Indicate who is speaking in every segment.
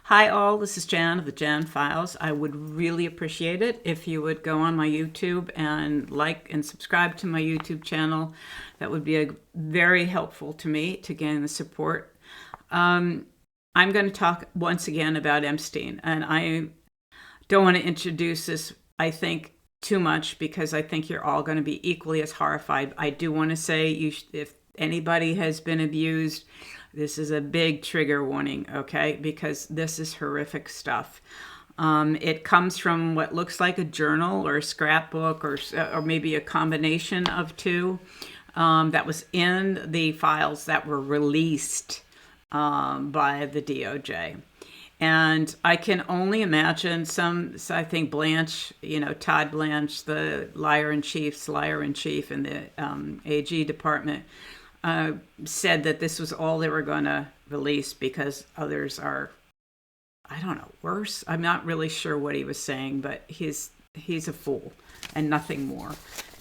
Speaker 1: Hi all, this is Jan of the Jan Files. I would really appreciate it if you would go on my YouTube and like and subscribe to my YouTube channel. That would be very helpful to me to gain the support. I'm going to talk once again about Epstein, and I don't want to introduce this, I think, too much because I think you're all going to be equally as horrified. I do want to say if anybody has been abused, this is a big trigger warning, okay? Because this is horrific stuff. It comes from what looks like a journal or a scrapbook or maybe a combination of two that was in the files that were released by the DOJ. And I can only imagine I think Blanche, Todd Blanche, the liar in chief in the AG department, said that this was all they were going to release because others are, I don't know, worse. I'm not really sure what he was saying, but he's a fool and nothing more.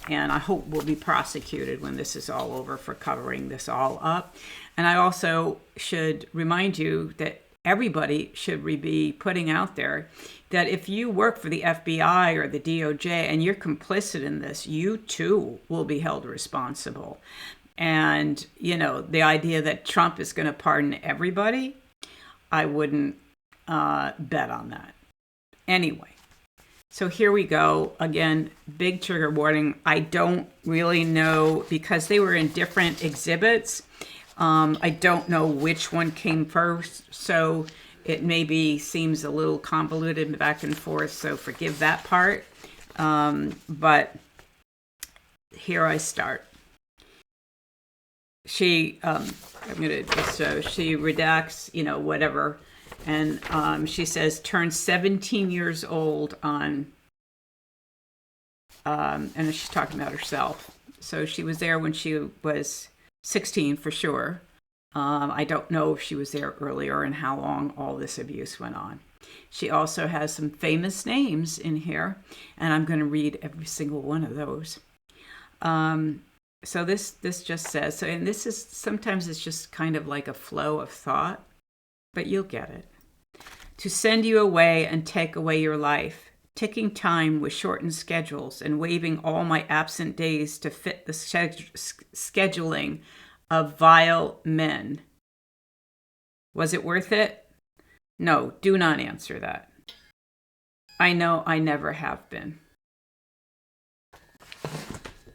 Speaker 1: And I hope we'll be prosecuted when this is all over for covering this all up. And I also should remind you that everybody should be putting out there that if you work for the FBI or the DOJ and you're complicit in this, you too will be held responsible. And, the idea that Trump is going to pardon everybody, I wouldn't bet on that. Anyway, so here we go. Again, big trigger warning. I don't really know because they were in different exhibits. I don't know which one came first, so it maybe seems a little convoluted back and forth, so forgive that part. But here I start. She redacts, whatever. And she says, turned 17 years old on, and she's talking about herself. So she was there when she was 16 for sure. I don't know if she was there earlier and how long all this abuse went on. She also has some famous names in here, and I'm going to read every single one of those. So this just says, and this is, sometimes it's just kind of like a flow of thought, but you'll get it. To send you away and take away your life, ticking time with shortened schedules and waiving all my absent days to fit the scheduling of vile men. Was it worth it? No, do not answer that. I know I never have been.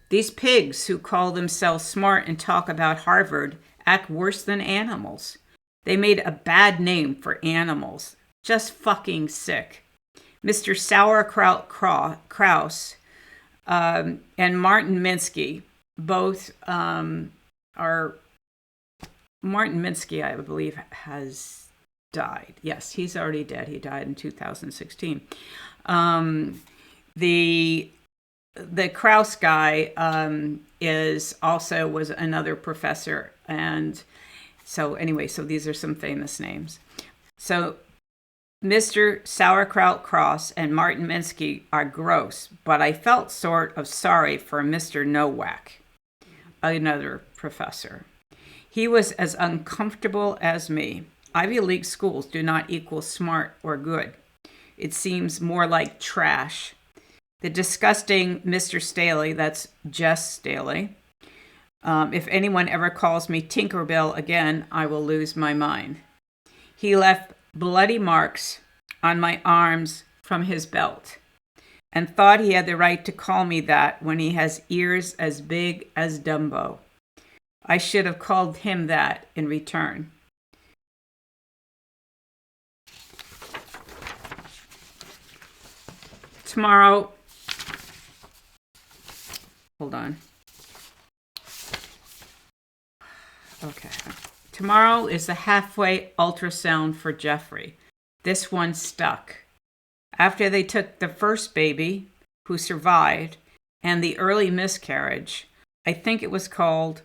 Speaker 1: These pigs who call themselves smart and talk about Harvard act worse than animals. They made a bad name for animals. Just fucking sick. Mr. Sauerkraut Kraus and Martin Minsky, both are... Martin Minsky, I believe, has died. Yes, he's already dead. He died in 2016. The Kraus guy was another professor. And so anyway, so these are some famous names. So Mr. Sauerkraut Kraus and Martin Minsky are gross, but I felt sort of sorry for Mr. Nowak, another professor. He was as uncomfortable as me. Ivy League schools do not equal smart or good. It seems more like trash. The disgusting Mr. Staley, that's Jess Staley. If anyone ever calls me Tinkerbell again, I will lose my mind. He left bloody marks on my arms from his belt and thought he had the right to call me that when he has ears as big as Dumbo. I should have called him that in return. Tomorrow, hold on. Okay. Tomorrow is the halfway ultrasound for Jeffrey. This one stuck. After they took the first baby, who survived, and the early miscarriage, I think it was called,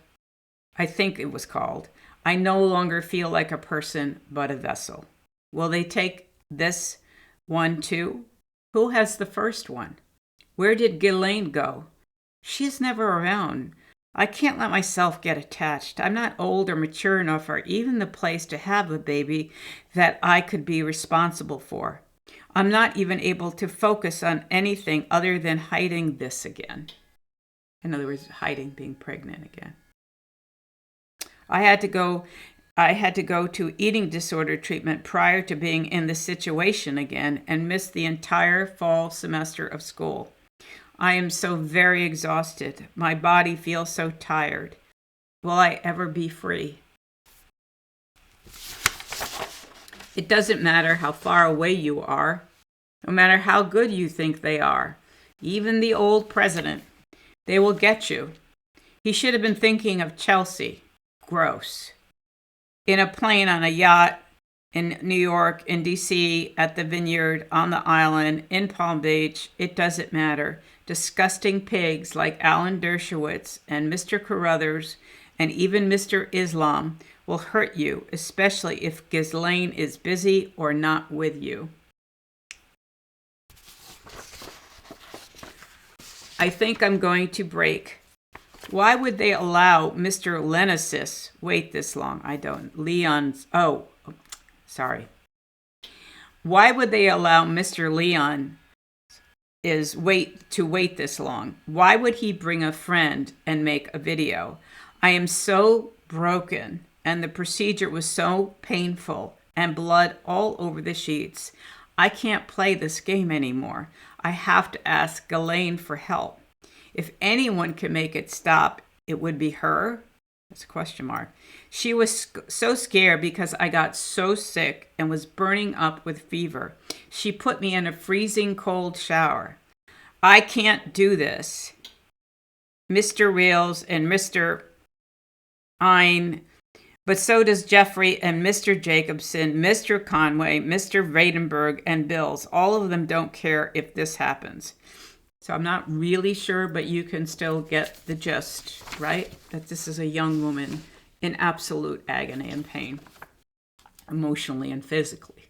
Speaker 1: I no longer feel like a person but a vessel. Will they take this one too? Who has the first one? Where did Ghislaine go? She's never around. I can't let myself get attached. I'm not old or mature enough or even the place to have a baby that I could be responsible for. I'm not even able to focus on anything other than hiding this again. In other words, hiding being pregnant again. I had to go to eating disorder treatment prior to being in this situation again and missed the entire fall semester of school. I am so very exhausted. My body feels so tired. Will I ever be free? It doesn't matter how far away you are, no matter how good you think they are. Even the old president, they will get you. He should have been thinking of Chelsea. Gross. In a plane, on a yacht, in New York, in D.C., at the Vineyard, on the island, in Palm Beach. It doesn't matter. Disgusting pigs like Alan Dershowitz and Mr. Carruthers and even Mr. Islam will hurt you, especially if Ghislaine is busy or not with you. I think I'm going to break. Why would they allow Mr. Lenesis wait this long? Why would they allow Mr. Leon wait this long? Why would he bring a friend and make a video? I am so broken, and the procedure was so painful, and blood all over the sheets. I can't play this game anymore. I have to ask Ghislaine for help. If anyone can make it stop, it would be her. That's a question mark. She was so scared because I got so sick and was burning up with fever. She put me in a freezing cold shower. I can't do this. Mr. Reels and Mr. Ein, but so does Jeffrey and Mr. Jacobson, Mr. Conway, Mr. Vadenberg, and Bills. All of them don't care if this happens. So I'm not really sure, but you can still get the gist, right? That this is a young woman in absolute agony and pain, emotionally and physically.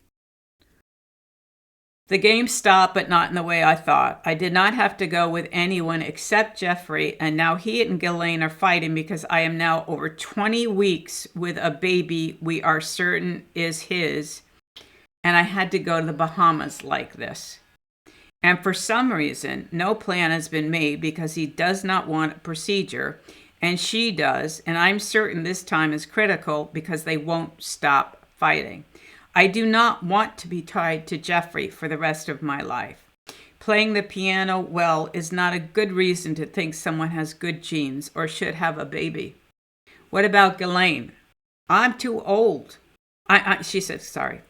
Speaker 1: The game stopped, but not in the way I thought. I did not have to go with anyone except Jeffrey, and now he and Ghislaine are fighting because I am now over 20 weeks with a baby we are certain is his, and I had to go to the Bahamas like this. And for some reason, no plan has been made because he does not want a procedure, and she does, and I'm certain this time is critical because they won't stop fighting. I do not want to be tied to Jeffrey for the rest of my life. Playing the piano well is not a good reason to think someone has good genes or should have a baby. What about Ghislaine? I'm too old. She said, sorry.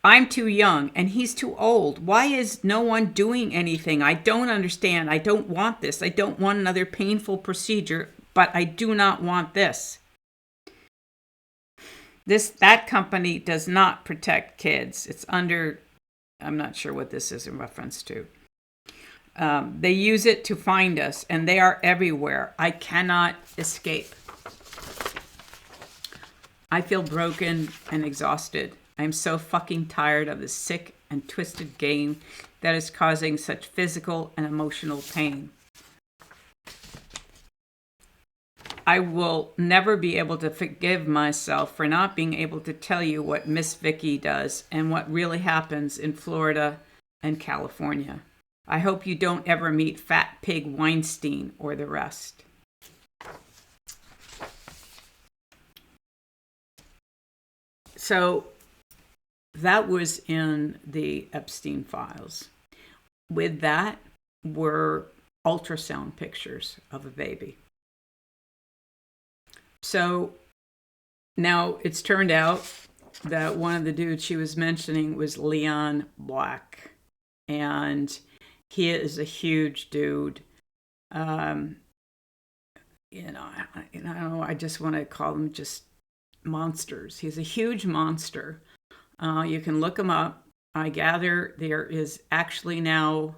Speaker 1: I'm too young and he's too old. Why is no one doing anything? I don't understand. I don't want this. I don't want another painful procedure, but I do not want this. That company does not protect kids. It's under, I'm not sure what this is in reference to. They use it to find us, and they are everywhere. I cannot escape. I feel broken and exhausted. I'm so fucking tired of this sick and twisted game that is causing such physical and emotional pain. I will never be able to forgive myself for not being able to tell you what Miss Vicky does and what really happens in Florida and California. I hope you don't ever meet Fat Pig Weinstein or the rest. So that was in the Epstein Files. With that were ultrasound pictures of a baby. So now it's turned out that one of the dudes she was mentioning was Leon Black. And he is a huge dude. I just want to call them just monsters. He's a huge monster. You can look him up. I gather there is actually now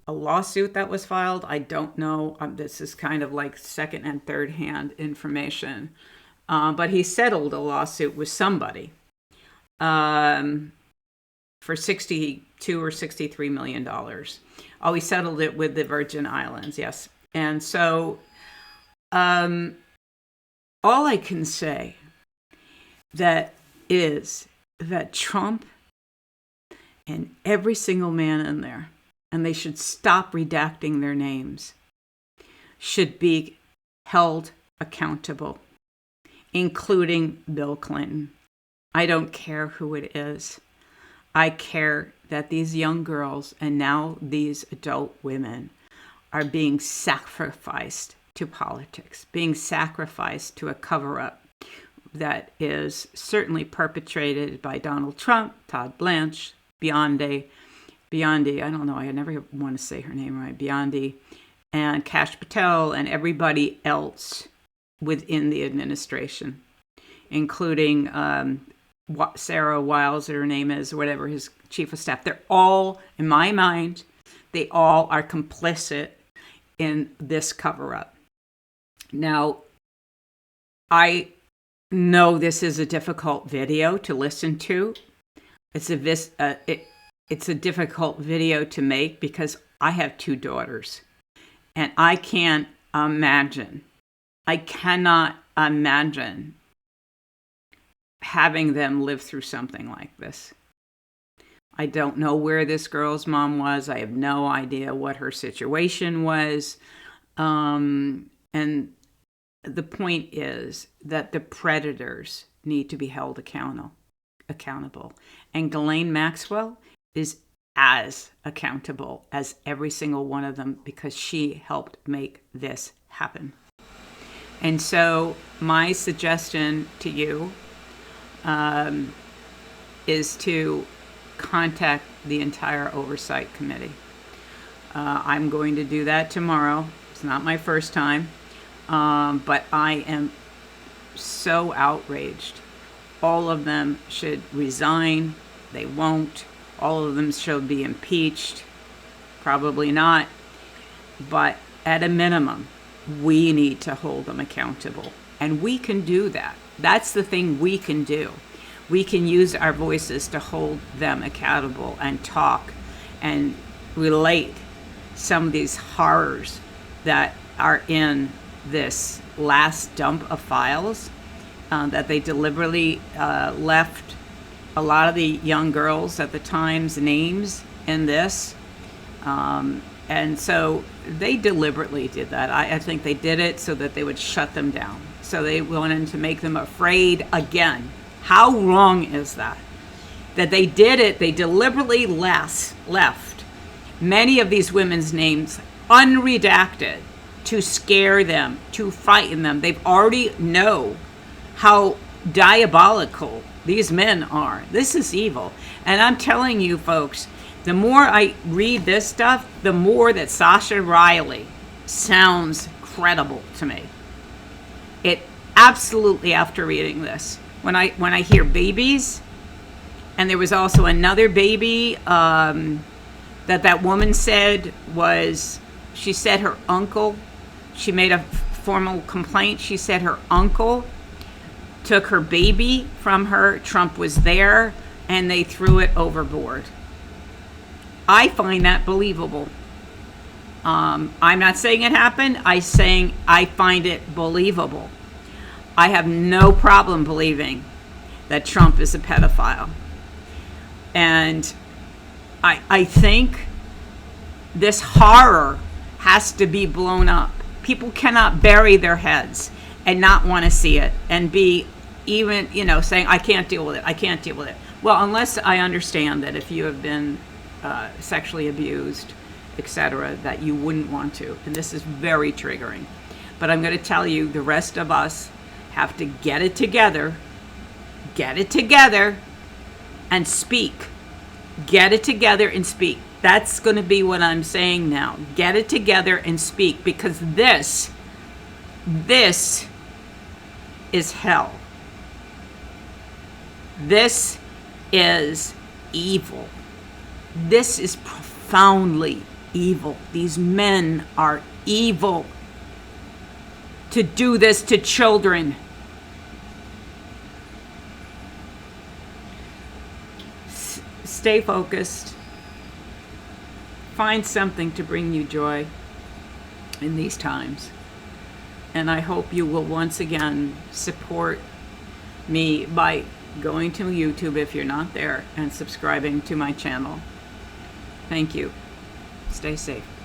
Speaker 1: a lawsuit that was filed. I don't know. This is kind of like second and third hand information. But he settled a lawsuit with somebody for $62 or $63 million. Oh, he settled it with the Virgin Islands, yes. And so all I can say that is that Trump and every single man in there, and they should stop redacting their names, should be held accountable, including Bill Clinton. I don't care who it is. I care that these young girls and now these adult women are being sacrificed to politics, being sacrificed to a cover-up that is certainly perpetrated by Donald Trump, Todd Blanche, Biondi, I don't know, I never want to say her name right, Biondi, and Kash Patel, and everybody else within the administration, including Sarah Wiles, her name is, or whatever, his chief of staff. They're all, in my mind, they all are complicit in this cover-up. Now, I know this is a difficult video to listen to. It's a difficult video to make because I have 2 daughters, and I cannot imagine having them live through something like this. I don't know where this girl's mom was. I have no idea what her situation was. And the point is that the predators need to be held accountable. And Ghislaine Maxwell is as accountable as every single one of them because she helped make this happen. And so my suggestion to you is to contact the entire oversight committee. I'm going to do that tomorrow. It's not my first time, but I am so outraged. All of them should resign. They won't. All of them should be impeached. Probably not. But at a minimum, we need to hold them accountable. And we can do that. That's the thing we can do. We can use our voices to hold them accountable and talk and relate some of these horrors that are in this last dump of files that they deliberately left a lot of the young girls at the time's names in this. And so they deliberately did that. I think they did it so that they would shut them down. So they wanted to make them afraid again. How wrong is that? That they did it, they deliberately left many of these women's names unredacted to scare them, to frighten them. They've already know how diabolical these men are. This is evil. And I'm telling you folks, the more I read this stuff, the more that Sasha Riley sounds credible to me. It absolutely, after reading this, when I hear babies, and there was also another baby that woman said was, she said her uncle, she made a formal complaint. She said her uncle took her baby from her. Trump was there, and they threw it overboard. I find that believable. I'm not saying it happened. I'm saying I find it believable. I have no problem believing that Trump is a pedophile. And I think this horror has to be blown up. People cannot bury their heads and not want to see it and be even, saying, I can't deal with it. I can't deal with it. Well, unless I understand that if you have been sexually abused, etc., that you wouldn't want to. And this is very triggering. But I'm going to tell you, the rest of us have to get it together and speak. Get it together and speak. That's going to be what I'm saying now. Get it together and speak, because this is hell. This is evil. This is profoundly evil. These men are evil to do this to children. Stay focused. Find something to bring you joy in these times. And I hope you will once again support me by going to YouTube if you're not there and subscribing to my channel. Thank you. Stay safe.